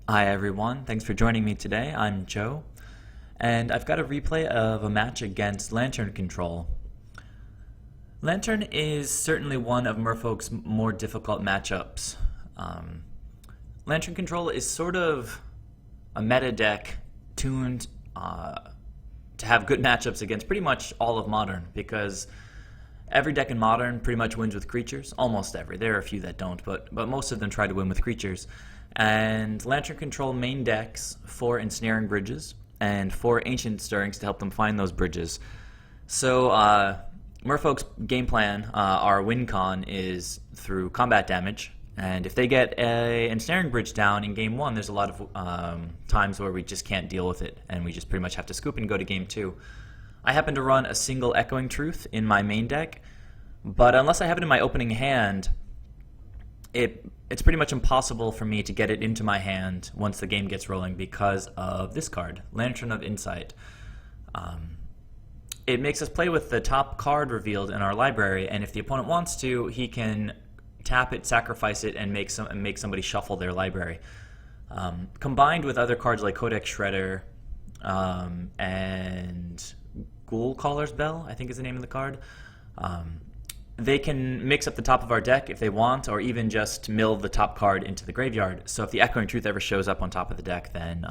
Hi everyone, thanks for joining me today. I'm Joe, and I've got a replay of a match against Lantern Control. Lantern is certainly one of Merfolk's more difficult matchups. Lantern Control is sort of a meta deck tuned to have good matchups against pretty much all of Modern, because every deck in Modern pretty much wins with creatures. Almost every. There are a few that don't, but most of them try to win with creatures. And Lantern Control main decks 4 Ensnaring Bridges and 4 Ancient Stirrings to help them find those bridges. So Merfolk's game plan, our win con, is through combat damage. And if they get a Ensnaring Bridge down in game 1, there's a lot of times where we just can't deal with it, and we just pretty much have to scoop and go to game 2. I happen to run a single Echoing Truth in my main deck, but unless I have it in my opening hand, it's pretty much impossible for me to get it into my hand once the game gets rolling because of this card, Lantern of Insight. It makes us play with the top card revealed in our library, and if the opponent wants to, he can tap it, sacrifice it, and make somebody shuffle their library. Combined with other cards like Codex Shredder and Ghoul Caller's Bell, I think is the name of the card, they can mix up the top of our deck if they want, or even just mill the top card into the graveyard. So if the Echoing Truth ever shows up on top of the deck, then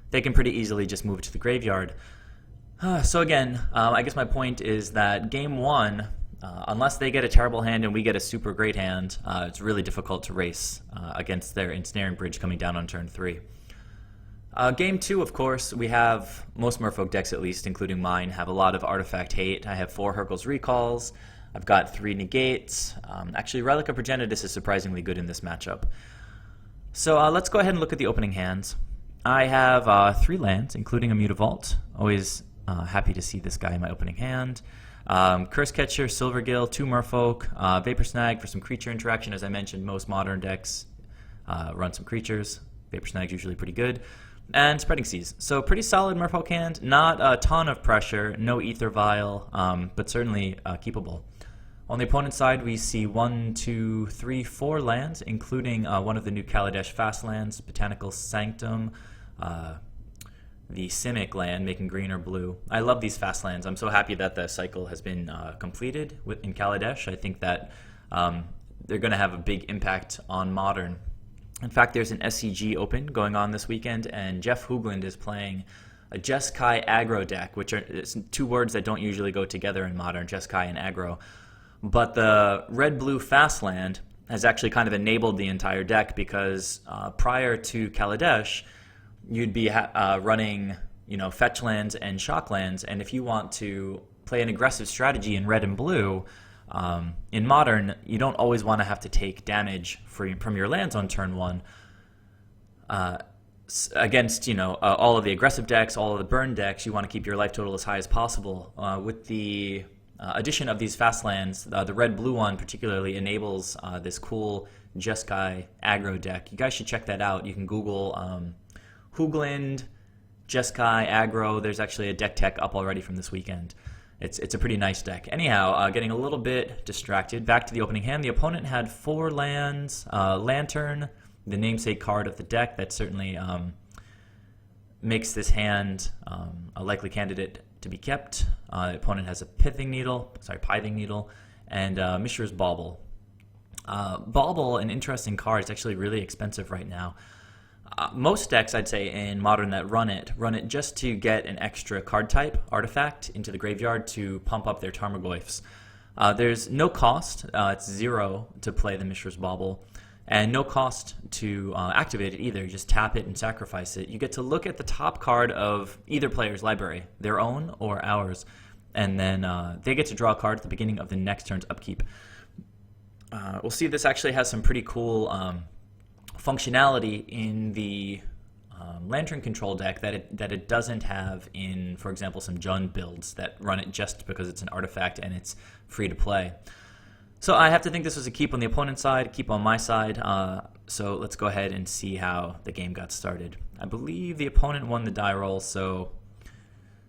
they can pretty easily just move it to the graveyard. So again, I guess my point is that game 1, unless they get a terrible hand and we get a super great hand, it's really difficult to race against their Ensnaring Bridge coming down on turn 3. Game 2, of course, we have, most Merfolk decks at least, including mine, have a lot of artifact hate. I have 4 Hurkyl's Recalls. I've got 3 Negates. Actually, Relic of Progenitus is surprisingly good in this matchup. So let's go ahead and look at the opening hands. I have 3 lands, including a Mutavault. Always happy to see this guy in my opening hand. Cursecatcher, Silvergill, 2 Merfolk, Vapor Snag for some creature interaction. As I mentioned, most modern decks run some creatures. Vapor Snag's usually pretty good. And Spreading Seas. So pretty solid Merfolk hand. Not a ton of pressure, no AEther Vial, but certainly keepable. On the opponent's side, we see 1, 2, 3, 4 lands, including one of the new Kaladesh fast lands, Botanical Sanctum, the Simic land, making green or blue. I love these fast lands. I'm so happy that the cycle has been completed in Kaladesh. I think that they're going to have a big impact on Modern. In fact, there's an SCG Open going on this weekend, and Jeff Hoogland is playing a Jeskai aggro deck, which are 2 words that don't usually go together in Modern, Jeskai and aggro. But the red-blue fast land has actually kind of enabled the entire deck, because prior to Kaladesh, you'd be running, fetch lands and shock lands, and if you want to play an aggressive strategy in red and blue, in Modern, you don't always want to have to take damage from your lands on turn 1 against all of the aggressive decks, all of the burn decks. You want to keep your life total as high as possible. With the addition of these fast lands, the red-blue one particularly enables this cool Jeskai aggro deck. You guys should check that out. You can Google Hoogland, Jeskai aggro. There's actually a deck tech up already from this weekend. It's a pretty nice deck. Anyhow, getting a little bit distracted. Back to the opening hand. The opponent had 4 lands, Lantern, the namesake card of the deck. That certainly makes this hand a likely candidate to be kept. The opponent has a Pithing Needle, and Mishra's Bauble. Bauble, an interesting card. It's actually really expensive right now. Most decks, I'd say, in Modern that run it just to get an extra card type artifact into the graveyard to pump up their Tarmogoyfs. There's no cost. It's 0 to play the Mishra's Bauble, and no cost to activate it either. You just tap it and sacrifice it. You get to look at the top card of either player's library, their own or ours, and then they get to draw a card at the beginning of the next turn's upkeep. We'll see this actually has some pretty cool functionality in the Lantern Control deck that it doesn't have in, for example, some Jund builds that run it just because it's an artifact and it's free to play. So I have to think this was a keep on the opponent's side, keep on my side. So let's go ahead and see how the game got started. I believe the opponent won the die roll, so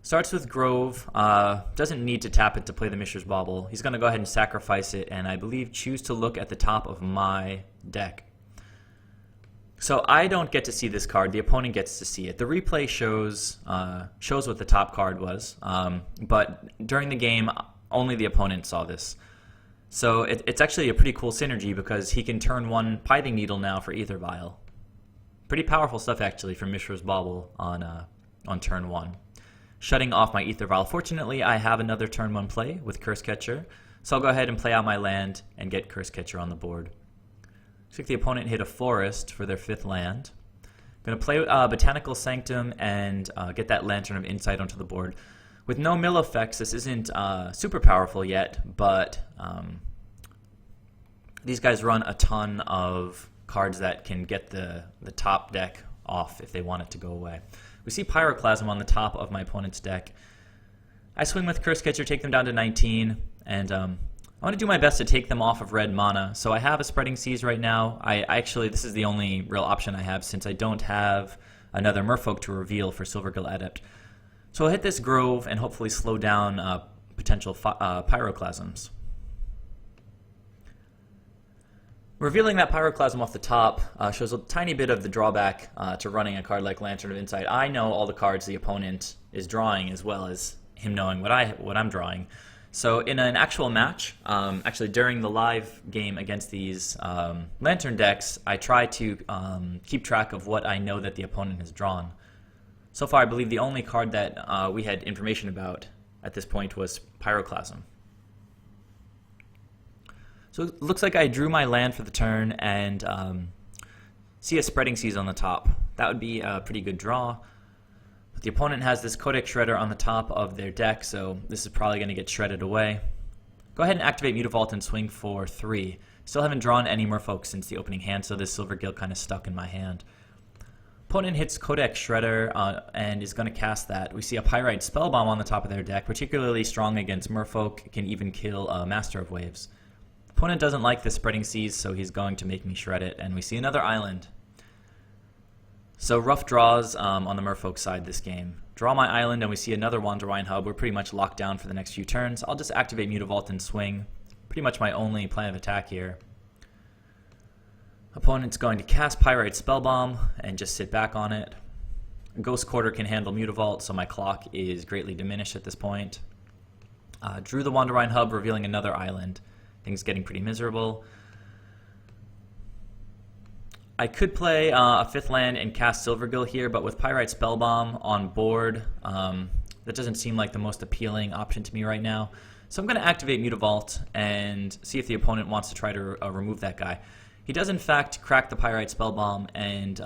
starts with Grove. Doesn't need to tap it to play the Mishra's Bauble. He's going to go ahead and sacrifice it, and I believe choose to look at the top of my deck. So I don't get to see this card. The opponent gets to see it. The replay shows what the top card was, but during the game, only the opponent saw this. So it's actually a pretty cool synergy because he can turn one Pithing Needle now for AEther Vial. Pretty powerful stuff actually from Mishra's Bauble on turn 1. Shutting off my AEther Vial. Fortunately, I have another turn 1 play with Cursecatcher, so I'll go ahead and play out my land and get Cursecatcher on the board. Looks like the opponent hit a Forest for their 5th land. I'm going to play Botanical Sanctum and get that Lantern of Insight onto the board. With no mill effects, this isn't super powerful yet, but these guys run a ton of cards that can get the top deck off if they want it to go away. We see Pyroclasm on the top of my opponent's deck. I swing with Cursecatcher, take them down to 19, and I want to do my best to take them off of red mana. So I have a Spreading Seas right now. This is the only real option I have since I don't have another Merfolk to reveal for Silvergill Adept. So I'll hit this Grove and hopefully slow down potential Pyroclasms. Revealing that Pyroclasm off the top shows a tiny bit of the drawback to running a card like Lantern of Insight. I know all the cards the opponent is drawing as well as him knowing what I'm drawing. So in an actual match, actually during the live game against these Lantern decks, I try to keep track of what I know that the opponent has drawn. So far, I believe the only card that we had information about at this point was Pyroclasm. So it looks like I drew my land for the turn and see a Spreading Seas on the top. That would be a pretty good draw. But the opponent has this Codex Shredder on the top of their deck, so this is probably going to get shredded away. Go ahead and activate Mutavault and swing for 3. Still haven't drawn any Merfolk since the opening hand, so this Silvergill kind of stuck in my hand. Opponent hits Codex Shredder and is going to cast that. We see a Pyrite Spellbomb on the top of their deck, particularly strong against Merfolk, can even kill Master of Waves. Opponent doesn't like the Spreading Seas, so he's going to make me shred it, and we see another island. So rough draws on the Merfolk side this game. Draw my island, and we see another Wanderwine Hub. We're pretty much locked down for the next few turns. I'll just activate Mutavault and swing. Pretty much my only plan of attack here. Opponent's going to cast Pyrite Spellbomb and just sit back on it. Ghost Quarter can handle Mutavault, so my clock is greatly diminished at this point. Drew the Wanderwine Hub, revealing another island. Things getting pretty miserable. I could play a 5th land and cast Silvergill here, but with Pyrite Spellbomb on board, that doesn't seem like the most appealing option to me right now. So I'm going to activate Mutavault and see if the opponent wants to try to remove that guy. He does in fact crack the Pyrite Spellbomb and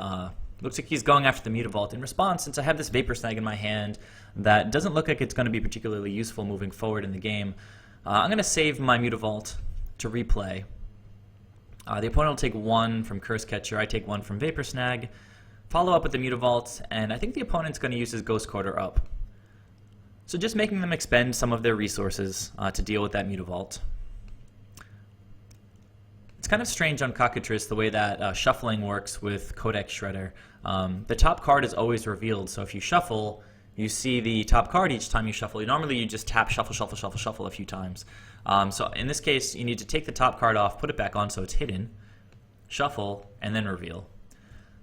looks like he's going after the Mutavault. In response, since I have this Vapor Snag in my hand that doesn't look like it's going to be particularly useful moving forward in the game, I'm going to save my Mutavault to replay. The opponent will take 1 from Cursecatcher, I take 1 from Vapor Snag, follow up with the Mutavault, and I think the opponent's going to use his Ghost Quarter up. So just making them expend some of their resources to deal with that Mutavault. It's kind of strange on Cockatrice the way that shuffling works with Codex Shredder. The top card is always revealed, so if you shuffle, you see the top card each time you shuffle. Normally you just tap shuffle, shuffle, shuffle, shuffle a few times. So in this case, you need to take the top card off, put it back on so it's hidden, shuffle, and then reveal.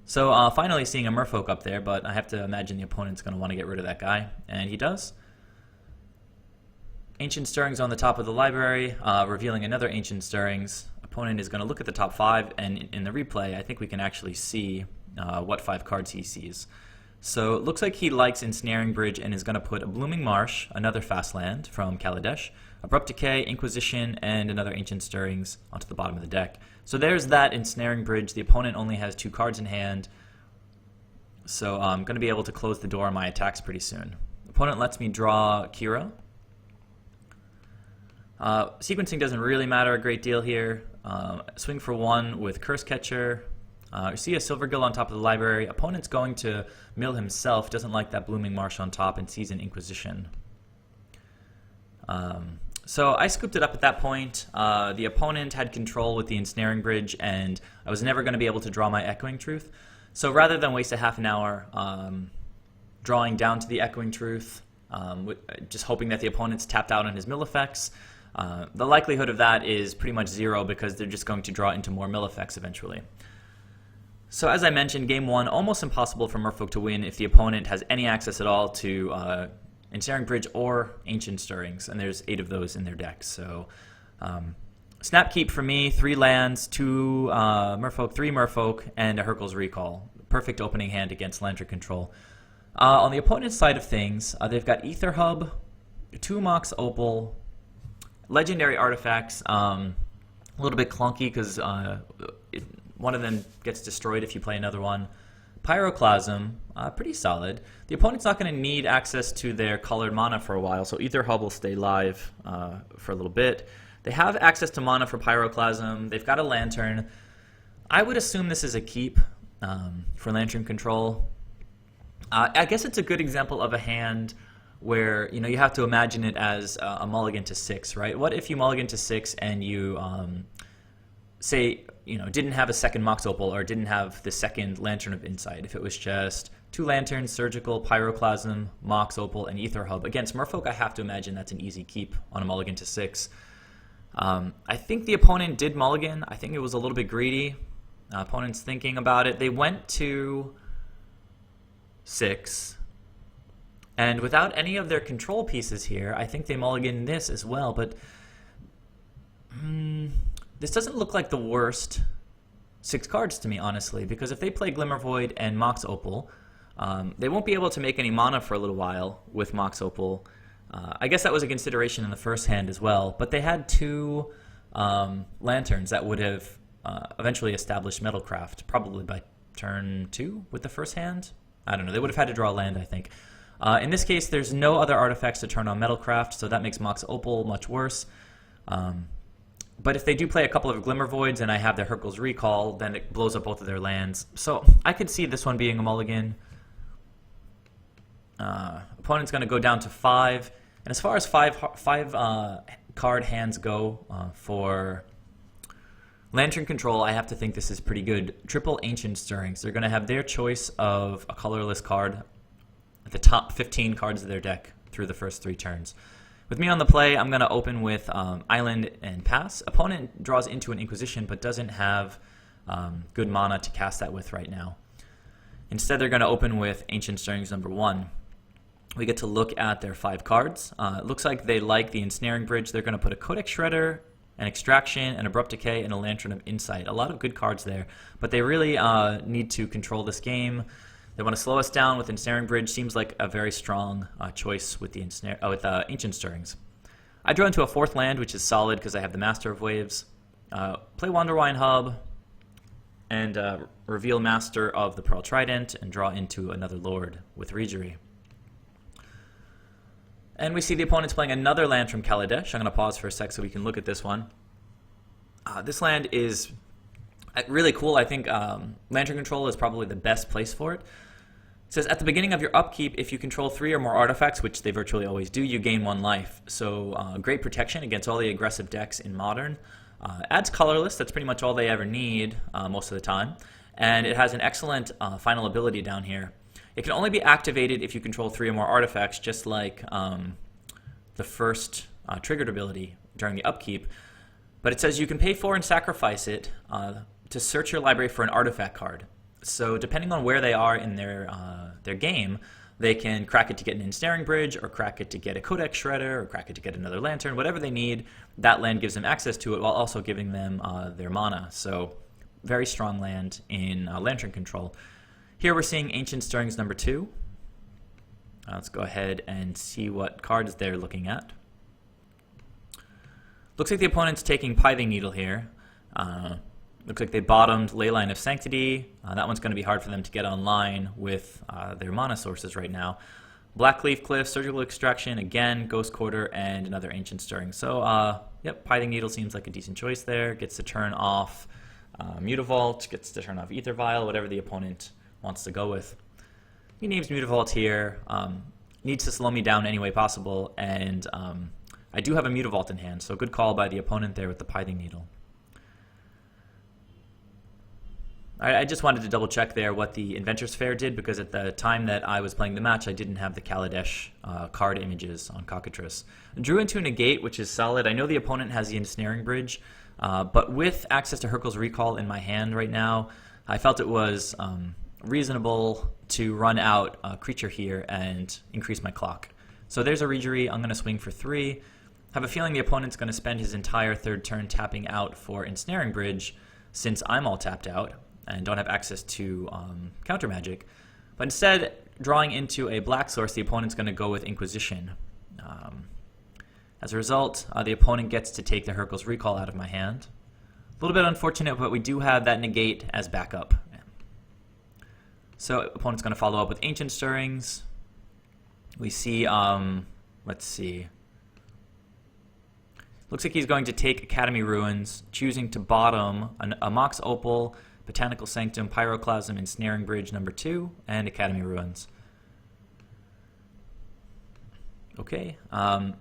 So finally seeing a Merfolk up there, but I have to imagine the opponent's going to want to get rid of that guy, and he does. Ancient Stirrings on the top of the library, revealing another Ancient Stirrings. Opponent is going to look at the top 5, and in the replay, I think we can actually see what 5 cards he sees. So it looks like he likes Ensnaring Bridge and is going to put a Blooming Marsh, another fast land from Kaladesh, Abrupt Decay, Inquisition, and another Ancient Stirrings onto the bottom of the deck. So there's that Ensnaring Bridge. The opponent only has 2 cards in hand, so I'm going to be able to close the door on my attacks pretty soon. Opponent lets me draw Kira. Sequencing doesn't really matter a great deal here. Swing for 1 with Cursecatcher. You see a Silvergill on top of the library. Opponent's going to mill himself, doesn't like that Blooming Marsh on top, and sees an Inquisition. So I scooped it up at that point. The opponent had control with the Ensnaring Bridge, and I was never going to be able to draw my Echoing Truth. So rather than waste a half an hour drawing down to the Echoing Truth, just hoping that the opponent's tapped out on his mill effects, the likelihood of that is pretty much 0 because they're just going to draw into more mill effects eventually. So as I mentioned, game one, almost impossible for Merfolk to win if the opponent has any access at all to Ensnaring Bridge or Ancient Stirrings, and there's 8 of those in their deck. So snap keep for me, 3 lands, 2 Merfolk, 3 Merfolk, and a Hurkyl's Recall. Perfect opening hand against Lantern Control. On the opponent's side of things, they've got Aether Hub, 2 Mox Opal, legendary artifacts, a little bit clunky because one of them gets destroyed if you play another one. Pyroclasm, pretty solid. The opponent's not going to need access to their colored mana for a while, so Aether Hub will stay live for a little bit. They have access to mana for Pyroclasm. They've got a Lantern. I would assume this is a keep for Lantern Control. I guess it's a good example of a hand where you have to imagine it as a mulligan to 6, right? What if you mulligan to 6 and you say didn't have a second Mox Opal or didn't have the second Lantern of Insight? If it was just 2 lanterns, Surgical, Pyroclasm, Mox Opal, and Aether Hub. Against Merfolk, I have to imagine that's an easy keep on a mulligan to 6. I think the opponent did mulligan. I think it was a little bit greedy. Opponent's thinking about it. They went to 6. And without any of their control pieces here, I think they mulligan this as well. But this doesn't look like the worst 6 cards to me, honestly, because if they play Glimmervoid and Mox Opal, they won't be able to make any mana for a little while with Mox Opal. I guess that was a consideration in the first hand as well, but they had 2 lanterns that would have eventually established Metalcraft, probably by turn 2 with the first hand. I don't know, they would have had to draw a land, I think. In this case, there's no other artifacts to turn on Metalcraft, so that makes Mox Opal much worse. But if they do play a couple of Glimmervoids and I have their Hurkyl's Recall, then it blows up both of their lands. So I could see this one being a mulligan. Opponent's going to go down to 5. And as far as 5 card hands go for Lantern Control, I have to think this is pretty good. Triple Ancient Stirrings. They're going to have their choice of a colorless card at the top 15 cards of their deck through the first 3 turns. With me on the play, I'm going to open with Island and pass. Opponent draws into an Inquisition but doesn't have good mana to cast that with right now. Instead, they're going to open with Ancient Stirrings number 1. We get to look at their 5 cards. It looks like they like the Ensnaring Bridge. They're going to put a Codex Shredder, an Extraction, an Abrupt Decay, and a Lantern of Insight. A lot of good cards there, but they really need to control this game. They want to slow us down with Ensnaring Bridge. Seems like a very strong choice with the Ancient Stirrings. I draw into a 4th land, which is solid because I have the Master of Waves. Play Wanderwine Hub and reveal Master of the Pearl Trident and draw into another Lord with Reejerey. And we see the opponent's playing another land from Kaladesh. I'm going to pause for a sec so we can look at this one. This land is really cool. I think Lantern Control is probably the best place for it. It says, at the beginning of your upkeep, if you control 3 or more artifacts, which they virtually always do, you gain 1 life. So great protection against all the aggressive decks in Modern. Adds colorless. That's pretty much all they ever need most of the time. And it has an excellent final ability down here. It can only be activated if you control 3 or more artifacts, just like the first triggered ability during the upkeep. But it says you can pay 4 and sacrifice it to search your library for an artifact card. So depending on where they are in their game, they can crack it to get an Ensnaring Bridge, or crack it to get a Codex Shredder, or crack it to get another Lantern. Whatever they need, that land gives them access to it while also giving them their mana. So very strong land in Lantern Control. Here we're seeing Ancient Stirrings number 2. Let's go ahead and see what cards they're looking at. Looks like the opponent's taking Pithing Needle here. Looks like they bottomed Leyline of Sanctity. That one's going to be hard for them to get online with their mana sources right now. Blackleaf Cliff, Surgical Extraction, again, Ghost Quarter, and another Ancient Stirring. So, yep, Pithing Needle seems like a decent choice there. Gets to turn off Mutavault, gets to turn off AEther Vial, whatever the opponent wants to go with. He names Mutavault here. Needs to slow me down any way possible, and I do have a Mutavault in hand, so good call by the opponent there with the Pithing Needle. I just wanted to double check there what the Inventors Fair did, because at the time that I was playing the match, I didn't have the Kaladesh card images on Cockatrice. Drew into a Negate, which is solid. I know the opponent has the Ensnaring Bridge, but with access to Hurkyl's Recall in my hand right now, I felt it was reasonable to run out a creature here and increase my clock. So there's a Reejerey. I'm going to swing for 3. Have a feeling the opponent's going to spend his entire third turn tapping out for Ensnaring Bridge, since I'm all tapped out and don't have access to counter magic. But instead, drawing into a black source, the opponent's going to go with Inquisition. As a result, the opponent gets to take the Hurkyl's Recall out of my hand. A little bit unfortunate, but we do have that Negate as backup. So opponent's going to follow up with Ancient Stirrings. We see, let's see. Looks like he's going to take Academy Ruins, choosing to bottom a Mox Opal, Botanical Sanctum, Pyroclasm, Ensnaring Bridge number 2, and Academy Ruins. Okay,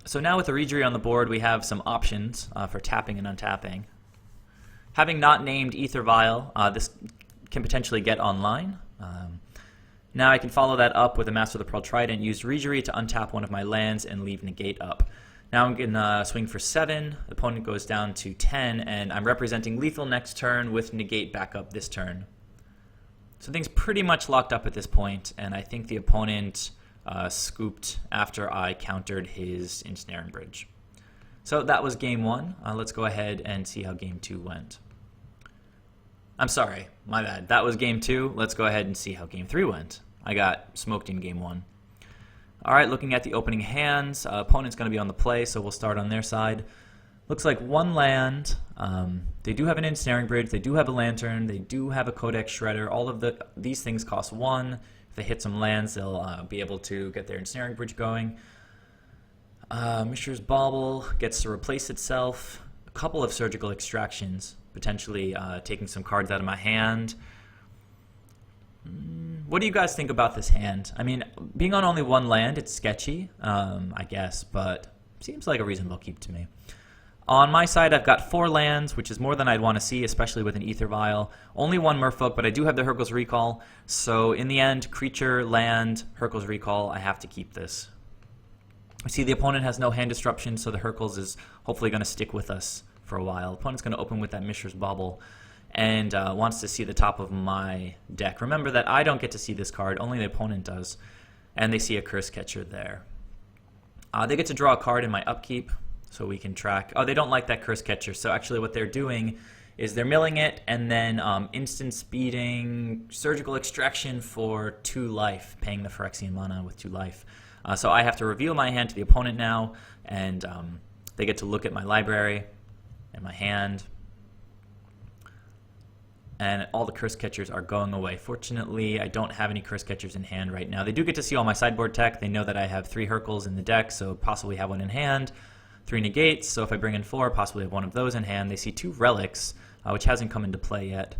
so now with the Reejerey on the board, we have some options for tapping and untapping. Having not named AEther Vial, this can potentially get online. Now I can follow that up with a Master of the Pearl Trident, use Reejerey to untap one of my lands and leave Negate up. Now I'm going to swing for 7, the opponent goes down to 10, and I'm representing lethal next turn with Negate back up this turn. So things pretty much locked up at this point, and I think the opponent scooped after I countered his Ensnaring Bridge. So that was game 1. Let's go ahead and see how game 2 went. I'm sorry, my bad. That was game 2. Let's go ahead and see how game 3 went. I got smoked in game 1. Alright, looking at the opening hands, opponent's going to be on the play, so we'll start on their side. Looks like 1 land. They do have an Ensnaring Bridge, they do have a Lantern, they do have a Codex Shredder. All of these things cost 1. If they hit some lands, they'll be able to get their Ensnaring Bridge going. Mishra's Bauble gets to replace itself. A couple of Surgical Extractions, potentially taking some cards out of my hand. What do you guys think about this hand? I mean, being on only 1 land, it's sketchy, I guess, but seems like a reasonable keep to me. On my side, I've got 4 lands, which is more than I'd want to see, especially with an AEther Vial. Only 1 Merfolk, but I do have the Hurkyl's Recall, so in the end, creature, land, Hurkyl's Recall, I have to keep this. I see the opponent has no hand disruption, so the Hurkyl's is hopefully going to stick with us for a while. The opponent's going to open with that Mishra's Bauble and wants to see the top of my deck. Remember that I don't get to see this card, only the opponent does, and they see a Cursecatcher there. They get to draw a card in my upkeep, so we can track. Oh, they don't like that Cursecatcher, so actually what they're doing is they're milling it and then instant speeding Surgical Extraction for 2 life, paying the Phyrexian mana with 2 life. So I have to reveal my hand to the opponent now, and they get to look at my library and my hand. And all the Cursecatchers are going away. Fortunately, I don't have any Cursecatchers in hand right now. They do get to see all my sideboard tech. They know that I have 3 Hurkyls in the deck, so possibly have 1 in hand. 3 Negates, so if I bring in 4, possibly have 1 of those in hand. They see 2 Relics, which hasn't come into play yet.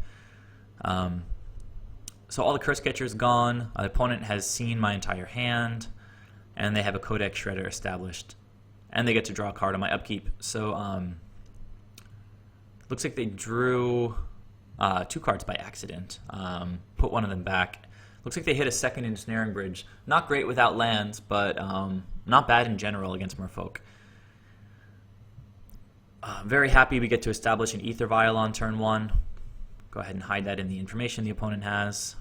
So all the Cursecatchers gone. The opponent has seen my entire hand, and they have a Codex Shredder established. And they get to draw a card on my upkeep. So looks like they drew 2 cards by accident. Put 1 of them back. Looks like they hit a second Ensnaring Bridge. Not great without lands, but not bad in general against Merfolk. Very happy we get to establish an AEther Vial on turn 1. Go ahead and hide that in the information the opponent has.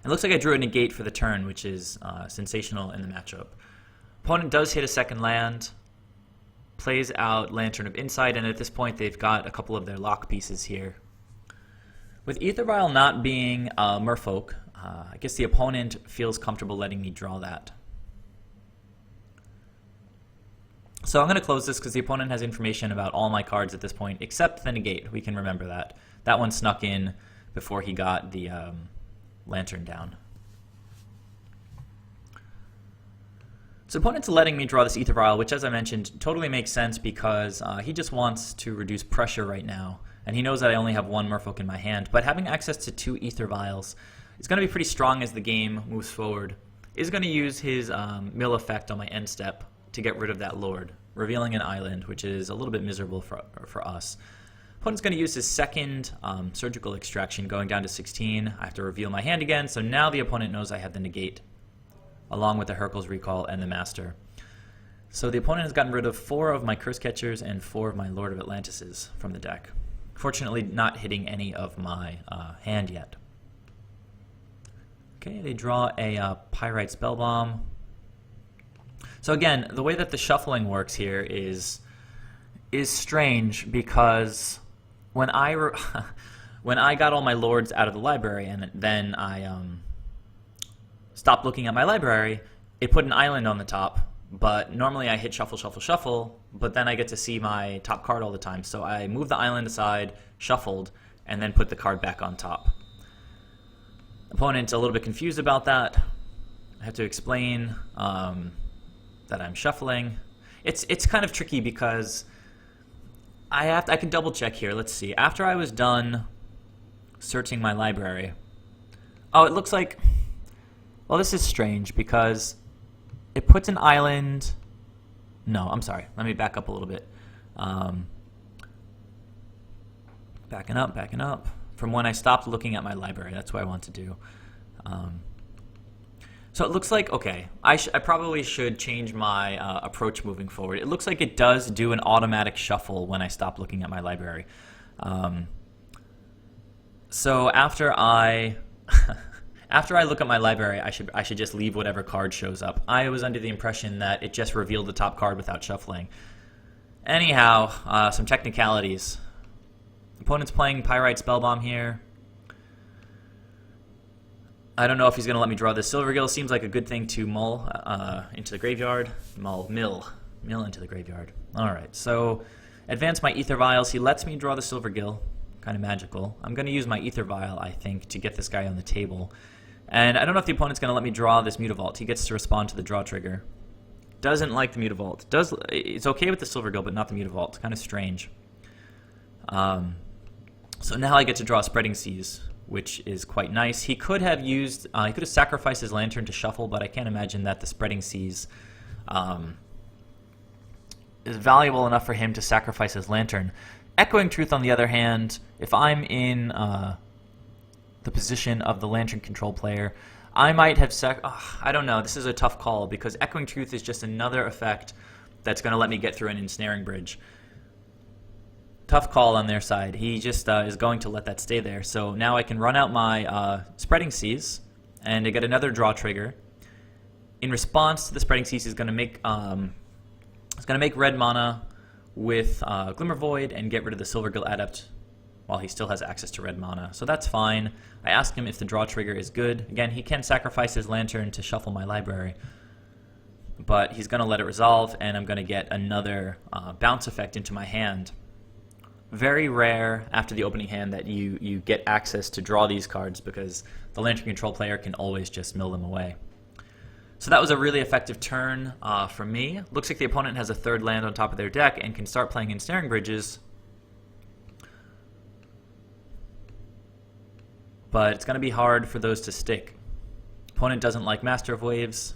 It looks like I drew a Negate for the turn, which is sensational in the matchup. Opponent does hit a second land, plays out Lantern of Insight, and at this point they've got a couple of their lock pieces here. With AEther Vial not being Merfolk, I guess the opponent feels comfortable letting me draw that. So I'm going to close this because the opponent has information about all my cards at this point, except the Negate. We can remember that. That one snuck in before he got the Lantern down. So opponent's letting me draw this AEther Vial, which, as I mentioned, totally makes sense because he just wants to reduce pressure right now, and he knows that I only have 1 Merfolk in my hand. But having access to 2 AEther Vials is going to be pretty strong as the game moves forward. Is going to use his mill effect on my end step to get rid of that Lord, revealing an island, which is a little bit miserable for us. Opponent's going to use his second Surgical Extraction, going down to 16. I have to reveal my hand again, so now the opponent knows I have the Negate, along with the Hurkyl's Recall and the Master. So the opponent has gotten rid of 4 of my Cursecatchers and 4 of my Lord of Atlantises from the deck. Fortunately, not hitting any of my hand yet. Okay, they draw a Pyrite Spellbomb. So again, the way that the shuffling works here is strange, because when I when I got all my lords out of the library and then I stopped looking at my library, it put an island on the top. But normally I hit shuffle, shuffle, shuffle, but then I get to see my top card all the time. So I moved the island aside, shuffled, and then put the card back on top. Opponent's a little bit confused about that. I have to explain that I'm shuffling. It's kind of tricky because I can double check here. Let's see. After I was done searching my library, oh, it looks like, well, this is strange because it puts an island. No, I'm sorry. Let me back up a little bit. Backing up. From when I stopped looking at my library. That's what I want to do. So it looks like, okay, I probably should change my approach moving forward. It looks like it does do an automatic shuffle when I stop looking at my library. So after I look at my library, I should just leave whatever card shows up. I was under the impression that it just revealed the top card without shuffling. Anyhow, some technicalities. Opponent's playing Pyrite Spellbomb here. I don't know if he's going to let me draw this Silvergill. Seems like a good thing to mull into the graveyard. Mill into the graveyard. Alright, so advance my Aether Vials. He lets me draw the Silvergill. Kind of magical. I'm going to use my Aether Vial, I think, to get this guy on the table. And I don't know if the opponent's going to let me draw this Mutavault. He gets to respond to the draw trigger. Doesn't like the Mutavault. It's okay with the Silvergill, but not the Mutavault. It's kind of strange. So now I get to draw Spreading Seas, which is quite nice. He could have used, he could have sacrificed his Lantern to shuffle, but I can't imagine that the Spreading Seas is valuable enough for him to sacrifice his Lantern. Echoing Truth, on the other hand, if I'm in the position of the Lantern control player, I might have I don't know. This is a tough call because Echoing Truth is just another effect that's going to let me get through an Ensnaring Bridge. Tough call on their side. He just is going to let that stay there. So now I can run out my Spreading Seas and I get another draw trigger. In response to the Spreading Seas, he's going to make red mana with Glimmer Void and get rid of the Silvergill Adept while he still has access to red mana. So that's fine. I ask him if the draw trigger is good. Again, he can sacrifice his Lantern to shuffle my library, but he's going to let it resolve, and I'm going to get another bounce effect into my hand. Very rare after the opening hand that you get access to draw these cards because the Lantern control player can always just mill them away. So that was a really effective turn for me. Looks like the opponent has a third land on top of their deck and can start playing Ensnaring Bridges. But it's going to be hard for those to stick. Opponent doesn't like Master of Waves.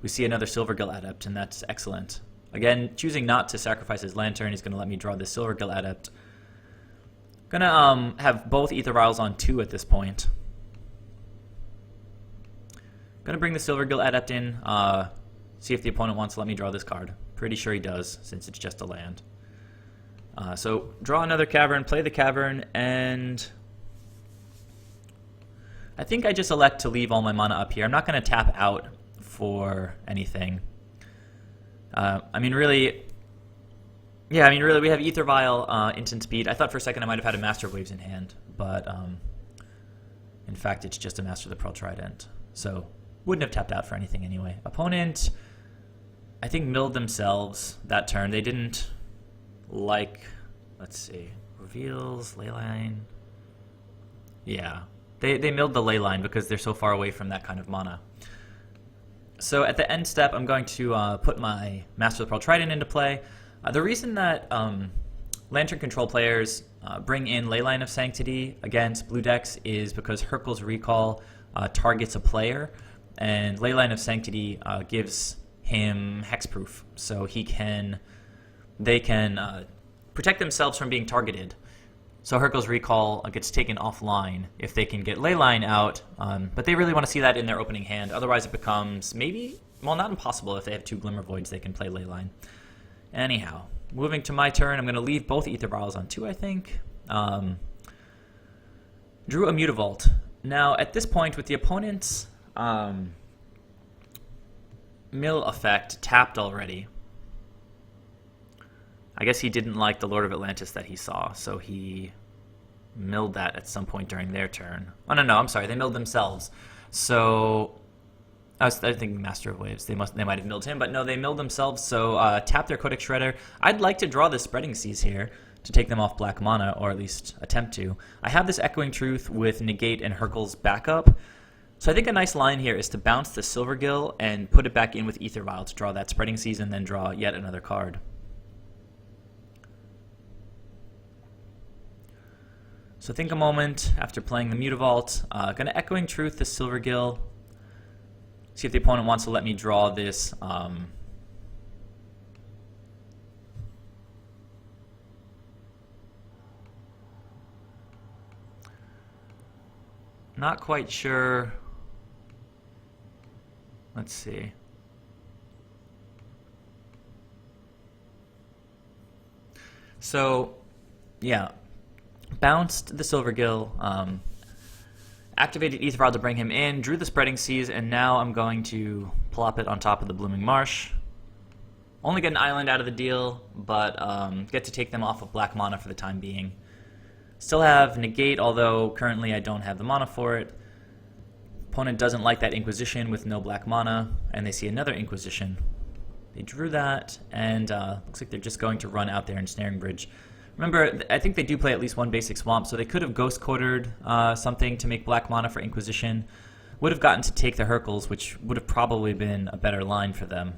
We see another Silvergill Adept, and that's excellent. Again, choosing not to sacrifice his Lantern, he's going to let me draw this Silvergill Adept. Going to have both Aether Vials on 2 at this point. Going to bring the Silvergill Adept in, see if the opponent wants to let me draw this card. Pretty sure he does, since it's just a land. So draw another Cavern, play the Cavern, and I think I just elect to leave all my mana up here. I'm not going to tap out for anything. Really, we have Aether Vial, instant speed. I thought for a second I might have had a Master of Waves in hand, but in fact it's just a Master of the Pearl Trident. So wouldn't have tapped out for anything anyway. Opponent, I think, milled themselves that turn. They didn't like, let's see, reveals, leyline. Yeah, they milled the leyline because they're so far away from that kind of mana. So at the end step, I'm going to put my Master of the Pearl Trident into play. The reason that Lantern control players bring in Leyline of Sanctity against blue decks is because Hurkyl's Recall targets a player, and Leyline of Sanctity gives him hexproof, so they can protect themselves from being targeted. So Hurkyl's Recall gets taken offline if they can get Leyline out, but they really want to see that in their opening hand. Otherwise it becomes not impossible. If they have 2 Glimmer Voids, they can play Leyline. Anyhow, moving to my turn, I'm going to leave both Aether Vials on 2, I think. Drew a Mutavault. Now, at this point, with the opponent's mill effect tapped already, I guess he didn't like the Lord of Atlantis that he saw, so he milled that at some point during their turn. Oh, no, I'm sorry, they milled themselves. So, I was thinking Master of Waves. They might have milled him, but no, they milled themselves, so tap their Codex Shredder. I'd like to draw the Spreading Seas here to take them off black mana, or at least attempt to. I have this Echoing Truth with Negate and Hurkyl's backup, so I think a nice line here is to bounce the Silvergill and put it back in with AEther Vial to draw that Spreading Seas and then draw yet another card. So think a moment after playing the Mutavault. Gonna Echoing Truth the Silvergill. See if the opponent wants to let me draw this not quite sure. Let's see. So, yeah, bounced the Silvergill, activated AEther Vial to bring him in, drew the Spreading Seas, and now I'm going to plop it on top of the Blooming Marsh. Only get an island out of the deal, but get to take them off of black mana for the time being. Still have Negate, although currently I don't have the mana for it. Opponent doesn't like that Inquisition with no black mana, and they see another Inquisition. They drew that, and looks like they're just going to run out there in Snaring Bridge. Remember, I think they do play at least one basic swamp, so they could have Ghost Quartered something to make black mana for Inquisition. Would have gotten to take the Hurkyls, which would have probably been a better line for them.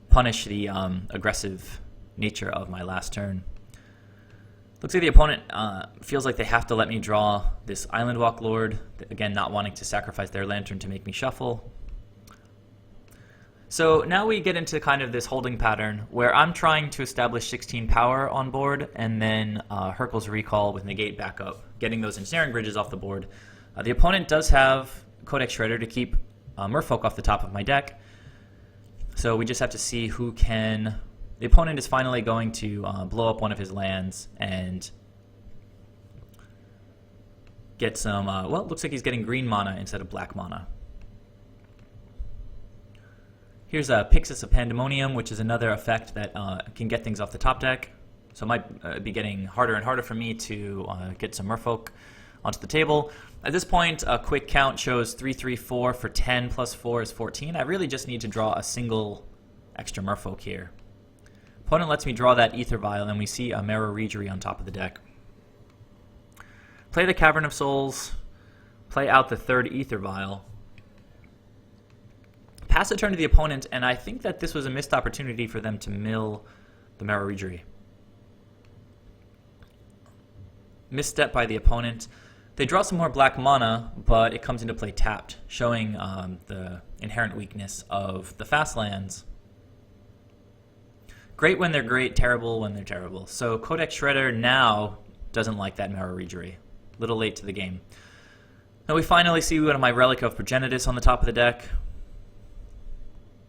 Punish the aggressive nature of my last turn. Looks like the opponent feels like they have to let me draw this Island Walk Lord, again not wanting to sacrifice their Lantern to make me shuffle. So now we get into kind of this holding pattern where I'm trying to establish 16 power on board and then Hurkyl's Recall with Negate backup, getting those Ensnaring Bridges off the board. The opponent does have Codex Shredder to keep Merfolk off the top of my deck, so we just have to see who can... The opponent is finally going to blow up one of his lands and get some, well, it looks like he's getting green mana instead of black mana. Here's a Pyxis of Pandemonium, which is another effect that can get things off the top deck. So it might be getting harder and harder for me to get some Merfolk onto the table. At this point, a quick count shows 3, 3, 4 for 10 plus 4 is 14. I really just need to draw a single extra Merfolk here. Opponent lets me draw that AEther Vial, and we see a Merrow Reejerey on top of the deck. Play the Cavern of Souls, play out the third AEther Vial. Pass the turn to the opponent, and I think that this was a missed opportunity for them to mill the Merrow Reejerey. Misstep by the opponent. They draw some more black mana, but it comes into play tapped, showing the inherent weakness of the fast lands. Great when they're great, terrible when they're terrible. So Codex Shredder now doesn't like that Merrow Reejerey. Little late to the game. Now we finally see one of my Relic of Progenitus on the top of the deck.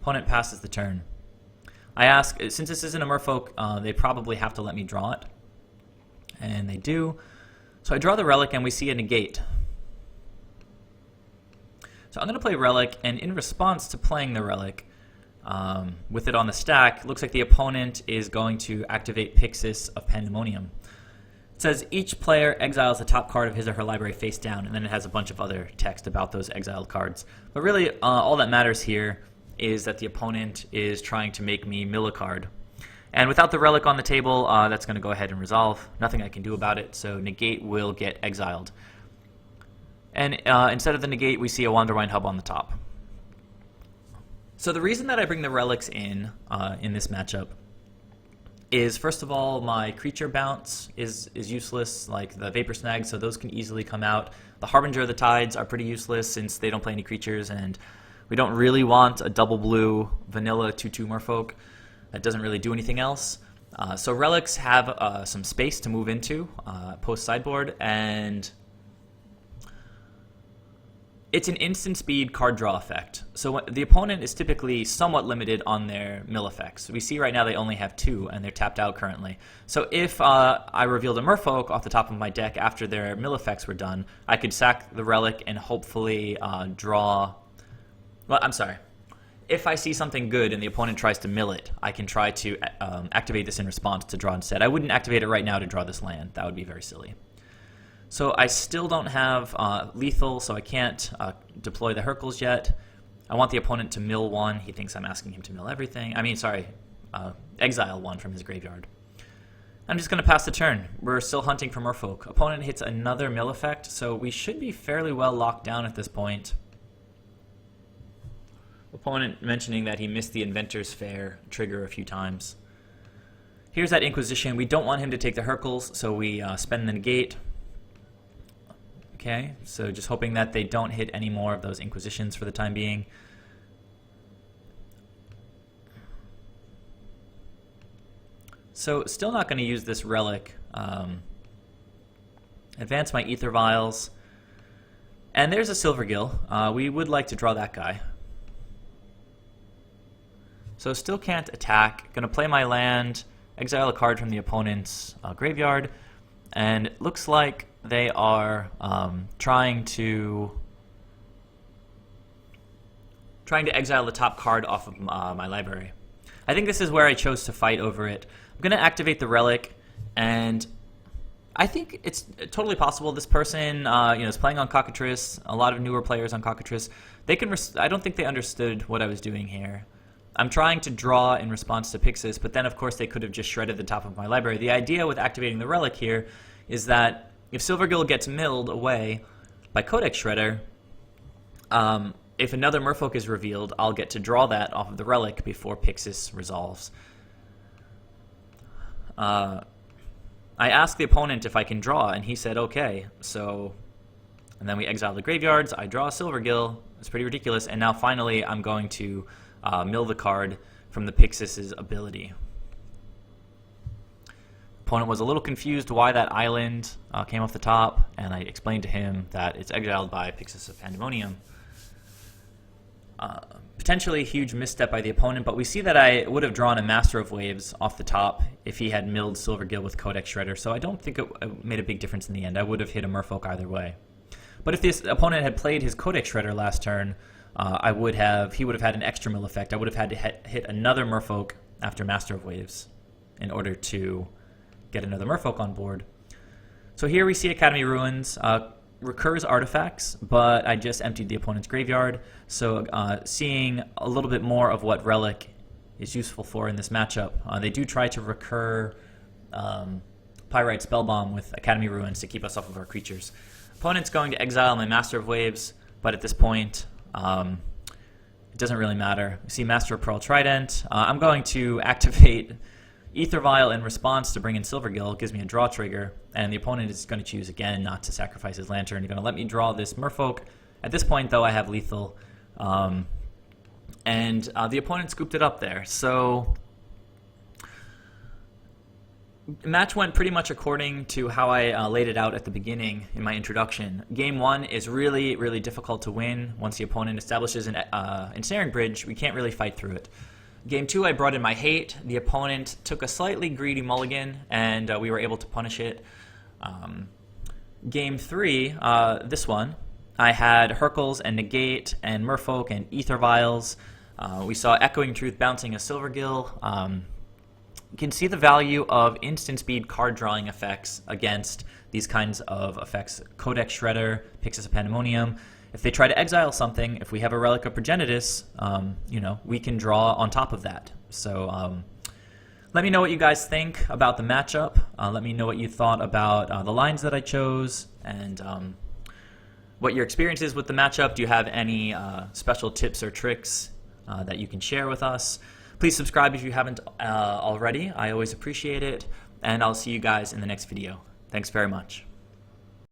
Opponent passes the turn. I ask, since this isn't a Merfolk, they probably have to let me draw it. And they do. So I draw the Relic and we see a Negate. So I'm going to play Relic, and in response to playing the Relic, with it on the stack, looks like the opponent is going to activate Pyxis of Pandemonium. It says each player exiles the top card of his or her library face down, and then it has a bunch of other text about those exiled cards. But really, all that matters here is that the opponent is trying to make me mill a card. And without the Relic on the table, that's going to go ahead and resolve. Nothing I can do about it, so Negate will get exiled. And instead of the Negate, we see a Wanderwine Hub on the top. So the reason that I bring the Relics in this matchup is, first of all, my creature bounce is useless, like the Vapor Snag, so those can easily come out. The Harbinger of the Tides are pretty useless since they don't play any creatures, and we don't really want a double blue vanilla 2/2 Merfolk that doesn't really do anything else. So Relics have some space to move into post-sideboard, and It's an instant speed card draw effect. So the opponent is typically somewhat limited on their mill effects. We see right now they only have 2, and they're tapped out currently. So if I revealed a Merfolk off the top of my deck after their mill effects were done, I could sack the Relic and hopefully draw... Well, I'm sorry. If I see something good and the opponent tries to mill it, I can try to activate this in response to draw instead. I wouldn't activate it right now to draw this land. That would be very silly. So I still don't have lethal, so I can't deploy the Hurkyls yet. I want the opponent to mill 1. He thinks I'm asking him to mill everything. Exile 1 from his graveyard. I'm just going to pass the turn. We're still hunting for Merfolk. Opponent hits another mill effect, so we should be fairly well locked down at this point. Opponent mentioning that he missed the Inventor's Fair trigger a few times. Here's that Inquisition. We don't want him to take the Hurkyls, so we spend the Negate. Okay, so just hoping that they don't hit any more of those Inquisitions for the time being. So still not going to use this Relic. Advance my AEther Vials. And there's a Silvergill. We would like to draw that guy. So still can't attack. Going to play my land, exile a card from the opponent's graveyard. And it looks like they are trying to exile the top card off of my library. I think this is where I chose to fight over it. I'm going to activate the Relic, and I think it's totally possible this person is playing on Cockatrice. A lot of newer players on Cockatrice. I don't think they understood what I was doing here. I'm trying to draw in response to Pixis, but then of course they could have just shredded the top of my library. The idea with activating the Relic here is that if Silvergill gets milled away by Codex Shredder, if another Merfolk is revealed, I'll get to draw that off of the Relic before Pixis resolves. I asked the opponent if I can draw, and he said okay. So, and then we exile the graveyards. I draw a Silvergill. It's pretty ridiculous. And now finally I'm going to mill the card from the Pixis' ability. Opponent was a little confused why that island came off the top, and I explained to him that it's exiled by Pixis of Pandemonium. Potentially a huge misstep by the opponent, but we see that I would have drawn a Master of Waves off the top if he had milled Silvergill with Codex Shredder, so I don't think it made a big difference in the end. I would have hit a Merfolk either way. But if this opponent had played his Codex Shredder last turn, he would have had an extra mill effect. I would have had to hit another Merfolk after Master of Waves in order to get another Merfolk on board. So here we see Academy Ruins. Recurs artifacts, but I just emptied the opponent's graveyard. So seeing a little bit more of what Relic is useful for in this matchup. They do try to recur Pyrite Spellbomb with Academy Ruins to keep us off of our creatures. Opponent's going to exile my Master of Waves, but at this point it doesn't really matter. You see Master of Pearl Trident. I'm going to activate AEther Vial in response to bring in Silvergill. It gives me a draw trigger, and the opponent is going to choose again not to sacrifice his Lantern. He's going to let me draw this Merfolk. At this point, though, I have lethal, and the opponent scooped it up there. So the match went pretty much according to how I laid it out at the beginning in my introduction. Game 1 is really, really difficult to win. Once the opponent establishes an Ensnaring Bridge, we can't really fight through it. Game 2, I brought in my hate. The opponent took a slightly greedy mulligan, and we were able to punish it. Game 3, this one, I had Hurkyls and Negate and Merfolk and AEther Vials. We saw Echoing Truth bouncing a Silvergill. You can see the value of instant speed card drawing effects against these kinds of effects. Codex Shredder, Pixis of Pandemonium. If they try to exile something, if we have a Relic of Progenitus, we can draw on top of that. So let me know what you guys think about the matchup. Let me know what you thought about the lines that I chose, and what your experience is with the matchup. Do you have any special tips or tricks that you can share with us? Please subscribe if you haven't already. I always appreciate it, and I'll see you guys in the next video. Thanks very much.